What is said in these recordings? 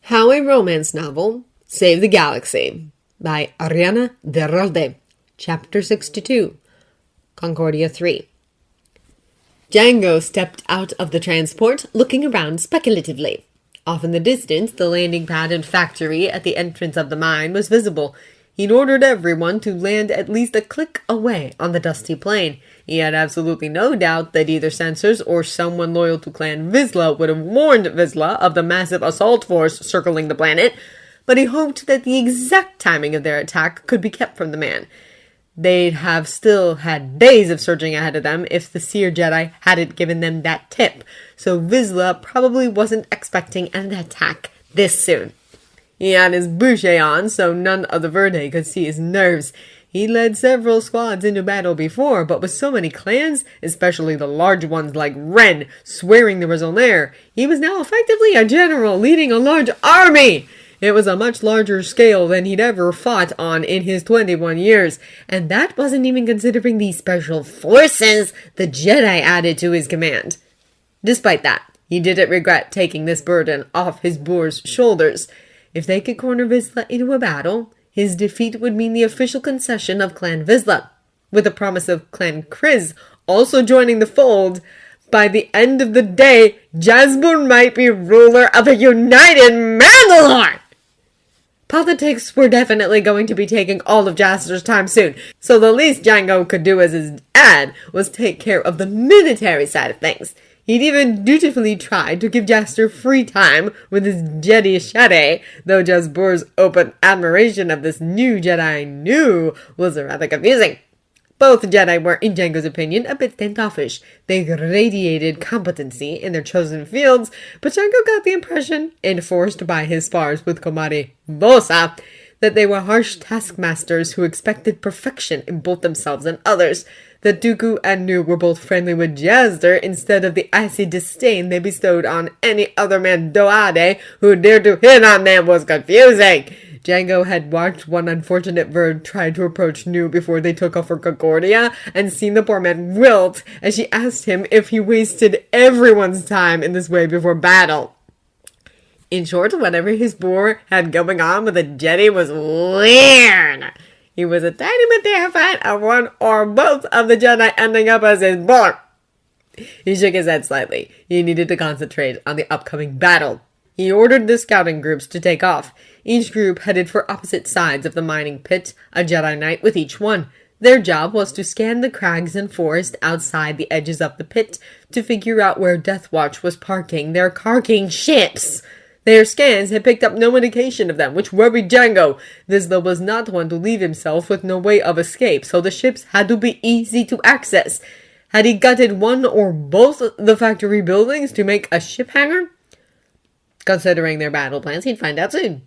How a Romance Novel Saved the Galaxy by Ariana de Ralde. Chapter 62, Concordia 3. Django stepped out of the transport, looking around speculatively. Off in the distance, the landing pad and factory at the entrance of the mine was visible. He'd ordered everyone to land at least a click away on the dusty plain. He had absolutely no doubt that either censors or someone loyal to Clan Vizsla would have warned Vizsla of the massive assault force circling the planet, but he hoped that the exact timing of their attack could be kept from the man. They'd have still had days of searching ahead of them if the Seer Jedi hadn't given them that tip, so Vizsla probably wasn't expecting an attack this soon. He had his boucher on, so none of the Verde could see his nerves. He led several squads into battle before, but with so many clans, especially the large ones like Ren, swearing the raison d'être, he was now effectively a general leading a large army. It was a much larger scale than he'd ever fought on in his 21 years, and that wasn't even considering the special forces the Jedi added to his command. Despite that, he didn't regret taking this burden off his boar's shoulders. If they could corner Vizsla into a battle, his defeat would mean the official concession of Clan Vizsla, with the promise of Clan Kryz also joining the fold. By the end of the day, Jasper might be ruler of a united Mandalore! Politics were definitely going to be taking all of Jasper's time soon, so the least Django could do as his dad was take care of the military side of things. He'd even dutifully tried to give Jasper free time with his Jedi, though Jasper's open admiration of this new Jedi knew was rather confusing. Both Jedi were, in Django's opinion, a bit standoffish. They radiated competency in their chosen fields, but Django got the impression, enforced by his spars with Komari Vosa, that they were harsh taskmasters who expected perfection in both themselves and others. That Dooku and Nu were both friendly with Jazder instead of the icy disdain they bestowed on any other Mandoade who dared to hit on them was confusing. Django had watched one unfortunate bird try to approach Nu before they took off for Concordia, and seen the poor man wilt as she asked him if he wasted everyone's time in this way before battle. In short, whatever his boar had going on with the Jedi was weird. He was a tiny bit terrified of one or both of the Jedi ending up as his boar. He shook his head slightly. He needed to concentrate on the upcoming battle. He ordered the scouting groups to take off. Each group headed for opposite sides of the mining pit, a Jedi Knight with each one. Their job was to scan the crags and forest outside the edges of the pit to figure out where Death Watch was parking their carking ships. Their scans had picked up no indication of them, which worried Django. Vizsla was not one to leave himself with no way of escape, so the ships had to be easy to access. Had he gutted one or both the factory buildings to make a ship hangar? Considering their battle plans, he'd find out soon.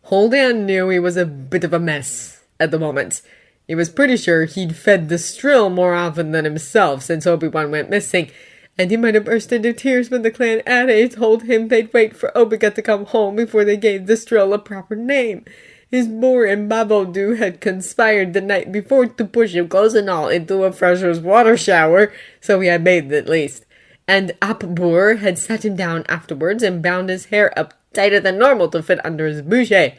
Holdan knew he was a bit of a mess at the moment. He was pretty sure he'd fed the Strill more often than himself since Obi-Wan went missing, and he might have burst into tears when the clan Ade told him they'd wait for Obi-Wan to come home before they gave the Strill a proper name. His boar and Babodu had conspired the night before to push him close and all into a freshers water shower, so he had bathed at least. And Apbur had sat him down afterwards and bound his hair up tighter than normal to fit under his boucher.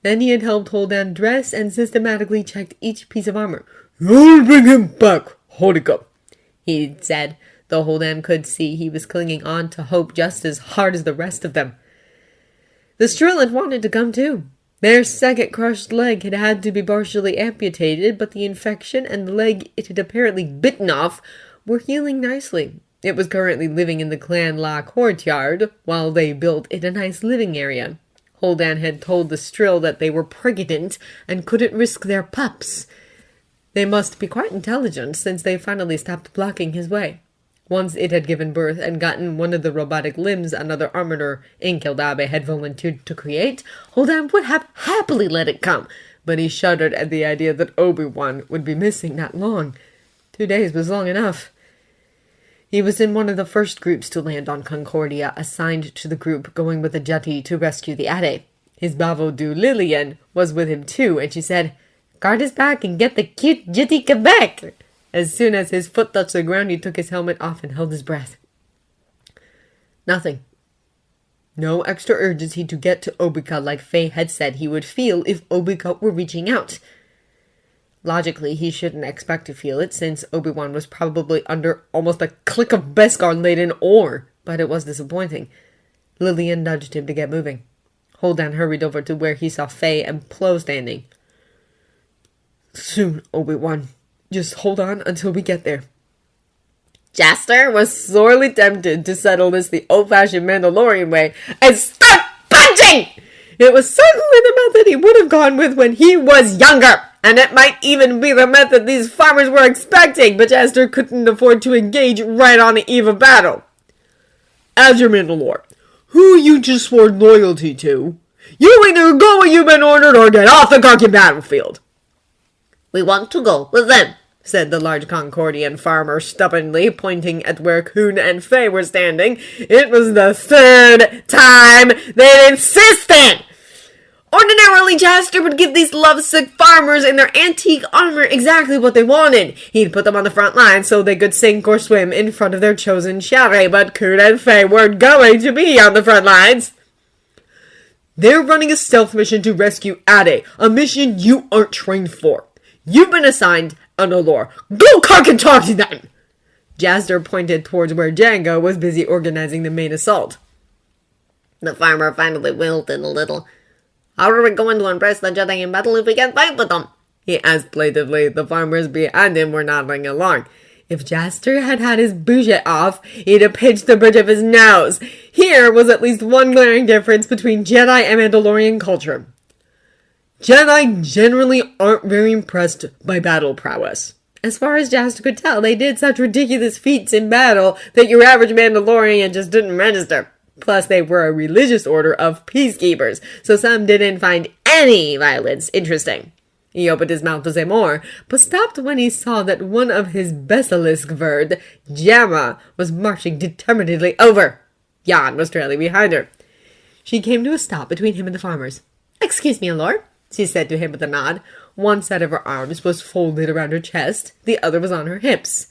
Then he had helped Holdan dress and systematically checked each piece of armor. "You'll bring him back, Holika," he said, though Holdan could see he was clinging on to hope just as hard as the rest of them. The Strill had wanted to come too. Their second crushed leg had had to be partially amputated, but the infection and the leg it had apparently bitten off were healing nicely. It was currently living in the Clan La courtyard, while they built it a nice living area. Holdan had told the Strill that they were pregnant and couldn't risk their pups. They must be quite intelligent, since they finally stopped blocking his way. Once it had given birth and gotten one of the robotic limbs another armorer in Kildabe had volunteered to create, Holdan would have happily let it come, but he shuddered at the idea that Obi-Wan would be missing that long. 2 days was long enough. He was in one of the first groups to land on Concordia, assigned to the group going with the jetty to rescue the Ade. His Babodu Lillian was with him too, and she said, "Guard his back and get the cute jetty Quebec." As soon as his foot touched the ground, he took his helmet off and held his breath. Nothing. No extra urgency to get to Obika like Faye had said he would feel if Obika were reaching out. Logically, he shouldn't expect to feel it, since Obi-Wan was probably under almost a click of Beskar-laden ore, but it was disappointing. Lillian nudged him to get moving. Holden hurried over to where he saw Faye and Plo standing. "Soon, Obi-Wan. Just hold on until we get there." Jaster was sorely tempted to settle this the old-fashioned Mandalorian way and start punching! It was certainly the method he would have gone with when he was younger, and it might even be the method these farmers were expecting, but Jaster couldn't afford to engage right on the eve of battle. "As your Mandalore, who you just swore loyalty to, you either go where you've been ordered or get off the Karki battlefield." "We want to go with them," said the large Concordian farmer stubbornly, pointing at where Coon and Faye were standing. It was the third time they'd insisted! Ordinarily, Jaster would give these lovesick farmers in their antique armor exactly what they wanted. He'd put them on the front line so they could sink or swim in front of their chosen chariot, but Coon and Faye weren't going to be on the front lines. "They're running a stealth mission to rescue Ade, a mission you aren't trained for. You've been assigned an Allure. Go cock and talk to them!" Jaster pointed towards where Jango was busy organizing the main assault. The farmer finally wilted a little. "How are we going to impress the Jedi in battle if we can't fight with them?" he asked plaintively. The farmers behind him were nodding along. If Jaster had had his budget off, he'd have pinched the bridge of his nose. Here was at least one glaring difference between Jedi and Mandalorian culture. Jedi generally aren't very impressed by battle prowess. As far as Jaster could tell, they did such ridiculous feats in battle that your average Mandalorian just didn't register. Plus, they were a religious order of peacekeepers, so some didn't find any violence interesting. He opened his mouth to say more, but stopped when he saw that one of his basilisk verd, Jamma, was marching determinedly over. Jan was trailing behind her. She came to a stop between him and the farmers. "Excuse me, Lord," she said to him with a nod. One set of her arms was folded around her chest, the other was on her hips.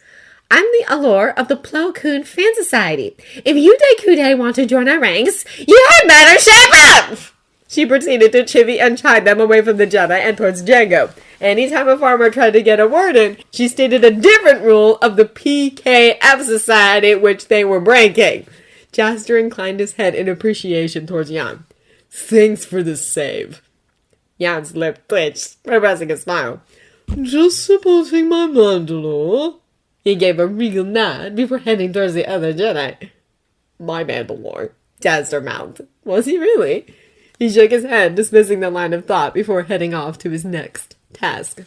"I'm the Allure of the Plo Koon Fan Society. If you Kude want to join our ranks, you had better shape up!" She proceeded to chivvy and chide them away from the Jedi and towards Jango. Anytime a farmer tried to get a word in, she stated a different rule of the PKF Society which they were breaking. Jaster inclined his head in appreciation towards Jan. "Thanks for the save." Jan's lip twitched, repressing a smile. "Just supporting my Mandalore." He gave a regal nod before heading towards the other Jedi. "My Mandalore," Jaster mouthed. Was he really? He shook his head, dismissing the line of thought before heading off to his next task.